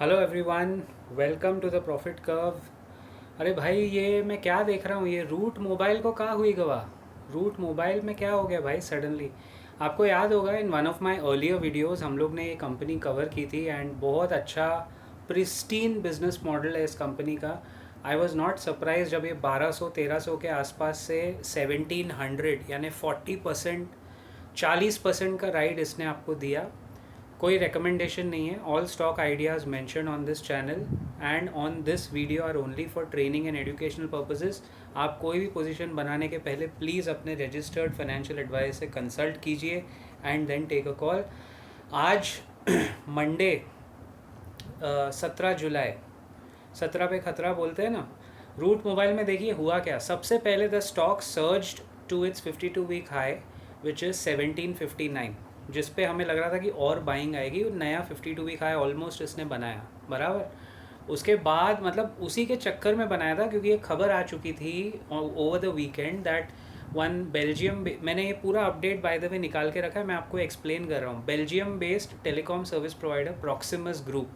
Hello everyone, welcome to the profit curve. अरे भाई, ये मैं क्या देख रहा हूँ, ये रूट मोबाइल को कहाँ हुई गवा। रूट मोबाइल में क्या हो गया भाई सडनली। आपको याद होगा, in one of my earlier videos हम लोग ने ये कंपनी कवर की थी एंड बहुत अच्छा प्रिस्टीन बिजनेस मॉडल है इस कंपनी का। आई वॉज नॉट सरप्राइज जब ये 1200-1300 के आसपास से 1700 यानी 40%, 40% का राइड इसने आपको दिया। कोई रिकमेंडेशन नहीं है। All stock ideas mention on this channel and on this video are only for training and educational purposes. आप कोई भी पोजीशन बनाने के पहले प्लीज़ अपने रजिस्टर्ड फाइनेंशियल एडवाइस से कंसल्ट कीजिए and then take a call. आज मंडे 17 जुलाई, 17 पे खतरा बोलते हैं ना। रूट मोबाइल में देखिए हुआ क्या। सबसे पहले the stock surged to its 52 week high which is 1759, जिस पे हमें लग रहा था कि और बाइंग आएगी। नया 52 वीक हाई ऑलमोस्ट इसने बनाया बराबर। उसके बाद मतलब उसी के चक्कर में बनाया था क्योंकि ये खबर आ चुकी थी over the weekend that one Belgium, मैंने ये पूरा अपडेट बाय द वे निकाल के रखा है, मैं आपको एक्सप्लेन कर रहा हूँ। Belgium based telecom service provider Proximus group,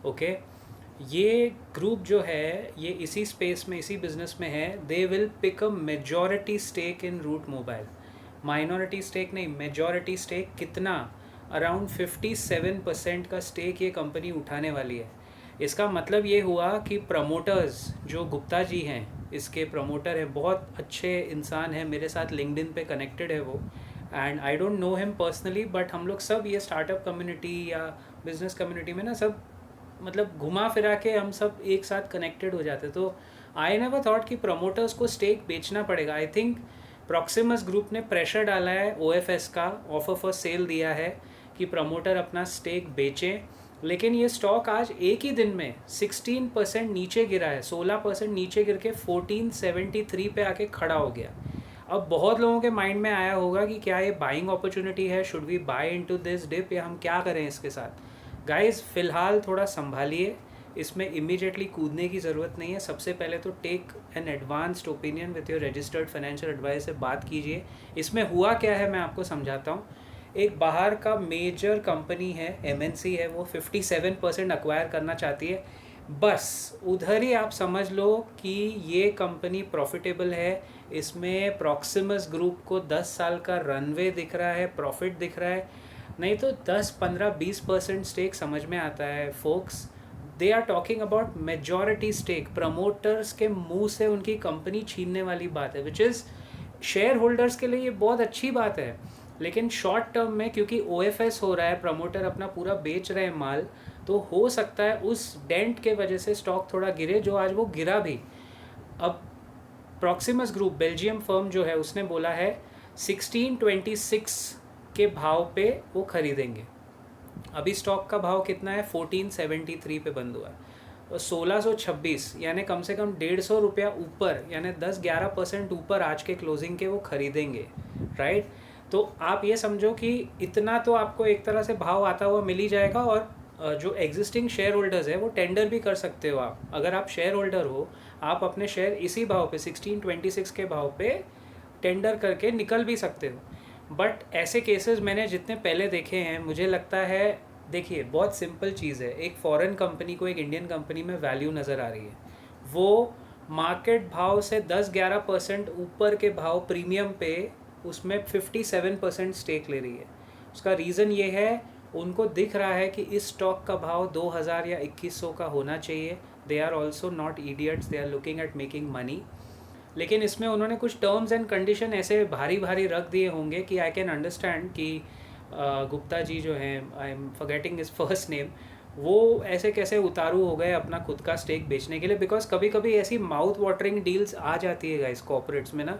okay, ये ग्रुप जो है ये इसी स्पेस में, इसी बिजनेस में है। They will pick a majority stake in Route Mobile. Minority stake नहीं, मेजॉरिटी स्टेक। कितना? अराउंड 57% का स्टेक ये कंपनी उठाने वाली है। इसका मतलब ये हुआ कि प्रमोटर्स जो गुप्ता जी हैं, इसके प्रमोटर हैं, बहुत अच्छे इंसान हैं, मेरे साथ लिंक्डइन पे कनेक्टेड है वो। And I don't know him personally, but हम लोग सब ये स्टार्टअप कम्युनिटी या बिजनेस कम्युनिटी में ना सब मतलब घुमा फिरा के हम सब एक साथ कनेक्टेड हो जाते। तो आई नेवर थॉट कि प्रमोटर्स को स्टेक बेचना पड़ेगा। आई थिंक प्रॉक्सिमस ग्रुप ने प्रेशर डाला है, ओएफएस का ऑफर फॉर सेल दिया है कि प्रमोटर अपना स्टेक बेचें। लेकिन ये स्टॉक आज एक ही दिन में 16% नीचे गिरा है, 16% नीचे गिर के 1473 पे आके खड़ा हो गया। अब बहुत लोगों के माइंड में आया होगा कि क्या ये बाइंग अपॉर्चुनिटी है, should we buy into this dip, या हम क्या करें इसके साथ। गाइस फ़िलहाल थोड़ा संभालिए, इसमें इमीडिएटली कूदने की ज़रूरत नहीं है। सबसे पहले तो take an advanced opinion with your registered financial advice से बात कीजिए। इसमें हुआ क्या है मैं आपको समझाता हूँ। एक बाहर का मेजर कंपनी है, एमएनसी है, वो 57% अक्वायर करना चाहती है। बस उधर ही आप समझ लो कि ये कंपनी प्रॉफिटेबल है। इसमें प्रॉक्सिमस ग्रुप को 10 साल का रनवे दिख रहा है, प्रॉफिट दिख रहा है। नहीं तो 10, 15, 20% स्टेक समझ में आता है folks. They are talking about majority stake. Promoters के मुंह से उनकी कंपनी छीनने वाली बात है, विच इज़ शेयर होल्डर्स के लिए ये बहुत अच्छी बात है। लेकिन शॉर्ट टर्म में क्योंकि ओएफएस हो रहा है, प्रमोटर अपना पूरा बेच रहे हैं माल, तो हो सकता है उस डेंट के वजह से स्टॉक थोड़ा गिरे, जो आज वो गिरा भी। अब प्रॉक्सिमस ग्रुप बेल्जियम फर्म जो है उसने बोला है 1626 के भाव पे वो खरीदेंगे। अभी स्टॉक का भाव कितना है? 1473 पे बंद हुआ है। और 1626 यानी कम से कम 150 रुपया ऊपर, यानी 10-11% ऊपर आज के क्लोजिंग के वो खरीदेंगे, राइट। तो आप ये समझो कि इतना तो आपको एक तरह से भाव आता हुआ मिल ही जाएगा। और जो एग्जिस्टिंग शेयर होल्डर्स है वो टेंडर भी कर सकते हो आप। अगर आप शेयर होल्डर हो, आप अपने शेयर इसी भाव पे 1626 के भाव पे टेंडर करके निकल भी सकते हो। बट ऐसे केसेस मैंने जितने पहले देखे हैं, मुझे लगता है, देखिए बहुत सिंपल चीज़ है। एक फॉरेन कंपनी को एक इंडियन कंपनी में वैल्यू नज़र आ रही है, वो मार्केट भाव से 10-11% ऊपर के भाव प्रीमियम पे उसमें 57% स्टेक ले रही है। उसका रीज़न ये है, उनको दिख रहा है कि इस स्टॉक का भाव 2000 या 2100 का होना चाहिए। They are also not idiots, they are looking at making money. लेकिन इसमें उन्होंने कुछ टर्म्स एंड कंडीशन ऐसे भारी भारी रख दिए होंगे कि आई कैन अंडरस्टैंड कि गुप्ता जी जो हैं, I am forgetting his first name, वो ऐसे कैसे उतारू हो गए अपना खुद का स्टेक बेचने के लिए। बिकॉज कभी कभी ऐसी माउथ वाटरिंग डील्स आ जाती है गाइस कॉर्पोरेट्स में ना,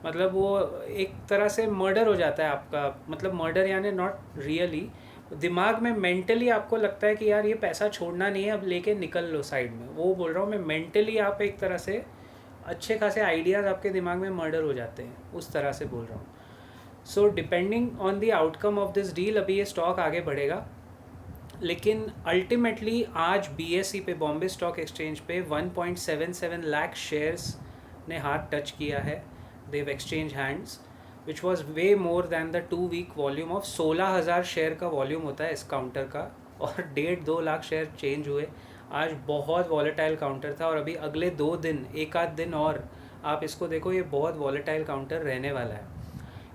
मतलब वो एक तरह से मर्डर हो जाता है आपका। मतलब मर्डर यानी नॉट रियली, दिमाग में मेंटली आपको लगता है कि यार ये पैसा छोड़ना नहीं है, अब लेके निकल लो साइड में। वो बोल रहा हूँ मैं, मेंटली आप एक तरह से अच्छे खासे आइडियाज़ आपके दिमाग में मर्डर हो जाते हैं, उस तरह से बोल रहा हूँ। So depending on the outcome of this deal अभी ये स्टॉक आगे बढ़ेगा। लेकिन अल्टीमेटली आज बीएसई पे, बॉम्बे स्टॉक एक्सचेंज पे 1.77 लाख शेयर्स ने हाथ टच किया है। Dev exchange hands, which was way more than the 2 week volume of 16,000 share का वॉल्यूम होता है इस काउंटर का और 1.5-2 लाख शेयर चेंज हुए। आज बहुत वॉलेटाइल काउंटर था और अभी अगले 2 दिन, एक आध दिन और आप इसको देखो, ये बहुत वॉलेटाइल काउंटर रहने वाला है।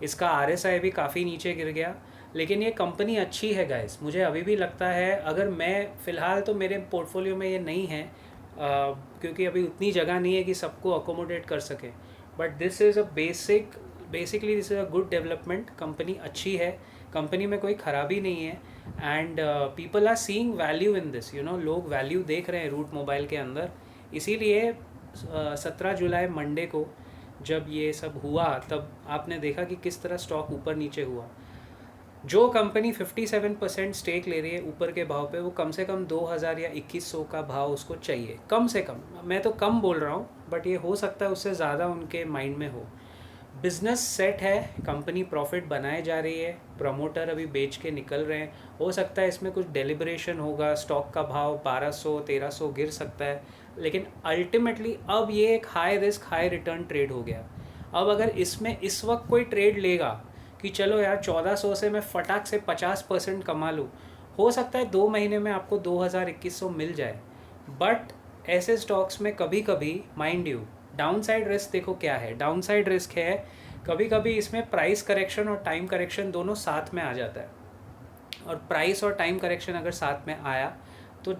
इसका RSI भी काफ़ी नीचे गिर गया, लेकिन ये कंपनी अच्छी है गाइस। मुझे अभी भी लगता है, अगर मैं फ़िलहाल तो मेरे पोर्टफोलियो में ये नहीं है क्योंकि अभी उतनी जगह नहीं है कि सबको अकोमोडेट कर सके, but this is a basically this is a good development. Company अच्छी है, कंपनी में कोई ख़राबी नहीं है, and people are seeing value in this, लोग वैल्यू देख रहे हैं रूट मोबाइल के अंदर। इसीलिए 17 जुलाई मंडे को जब ये सब हुआ, तब आपने देखा कि किस तरह स्टॉक ऊपर नीचे हुआ। जो कंपनी 57% स्टेक ले रही है ऊपर के भाव पे, वो कम से कम 2000 या 2100 का भाव उसको चाहिए, कम से कम। मैं तो कम बोल रहा हूँ, बट ये हो सकता है उससे ज़्यादा उनके माइंड में हो। बिजनेस सेट है, कंपनी प्रॉफिट बनाए जा रही है, प्रमोटर अभी बेच के निकल रहे हैं। हो सकता है इसमें कुछ डेलिब्रेशन होगा, स्टॉक का भाव 1200-1300 गिर सकता है, लेकिन अल्टीमेटली अब ये एक high risk high return trade हो गया। अब अगर इसमें इस वक्त कोई ट्रेड लेगा कि चलो यार 1400 से मैं फटाक से 50% कमा लूँ, हो सकता है 2 महीने में आपको 2000-2100 मिल जाए। बट ऐसे स्टॉक्स में कभी कभी, mind you, down side risk देखो क्या है। डाउन साइड रिस्क है कभी कभी इसमें प्राइस करेक्शन और टाइम करेक्शन दोनों साथ में आ जाता है, और प्राइस और टाइम करेक्शन अगर साथ में आया तो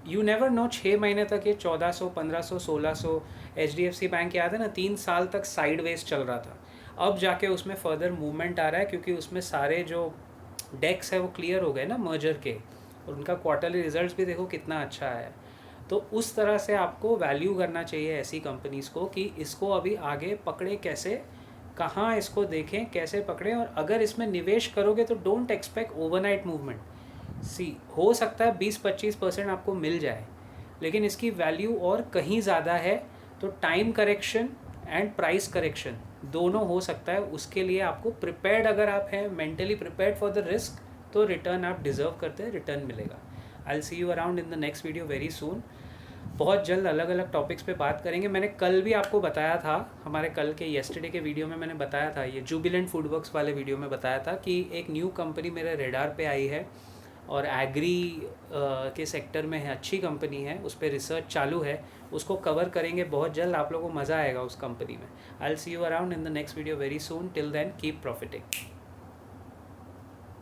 यू नेवर नो। 6 महीने तक ये 1400, 1500, 1600, HDFC बैंक याद है ना, 3 साल तक साइडवेज चल रहा था। अब जाके उसमें फर्दर मूवमेंट आ रहा है, क्योंकि उसमें सारे जो डेक्स है वो क्लियर हो गए ना मर्जर के, और उनका क्वार्टरली रिजल्ट्स भी देखो कितना अच्छा है। तो उस तरह से आपको वैल्यू करना चाहिए ऐसी कंपनीज़ को कि इसको अभी आगे पकड़े कैसे, कहाँ इसको देखें कैसे पकड़ें। और अगर इसमें निवेश करोगे तो डोंट एक्सपेक्ट ओवरनाइट मूवमेंट। हो सकता है 20-25% आपको मिल जाए, लेकिन इसकी वैल्यू और कहीं ज़्यादा है। तो time correction and price correction दोनों हो सकता है। उसके लिए आपको प्रिपेयर्ड, अगर आप हैं mentally prepared for the risk, तो रिटर्न आप डिज़र्व करते हैं, रिटर्न मिलेगा। आई will see you around in the next video very सून। बहुत जल्द अलग अलग टॉपिक्स पे बात करेंगे। मैंने कल भी आपको बताया था, हमारे कल के येस्टरडे के वीडियो में मैंने बताया था, ये जुबिलेंट फूडवर्क्स वाले वीडियो में बताया था कि एक न्यू कंपनी मेरे रेडार पे आई है और एग्री के सेक्टर में है, अच्छी कंपनी है, उस पर रिसर्च चालू है, उसको कवर करेंगे बहुत जल्द। आप लोगों को मज़ा आएगा उस कंपनी में। I will see you around in the next video very soon. Till then keep profiting.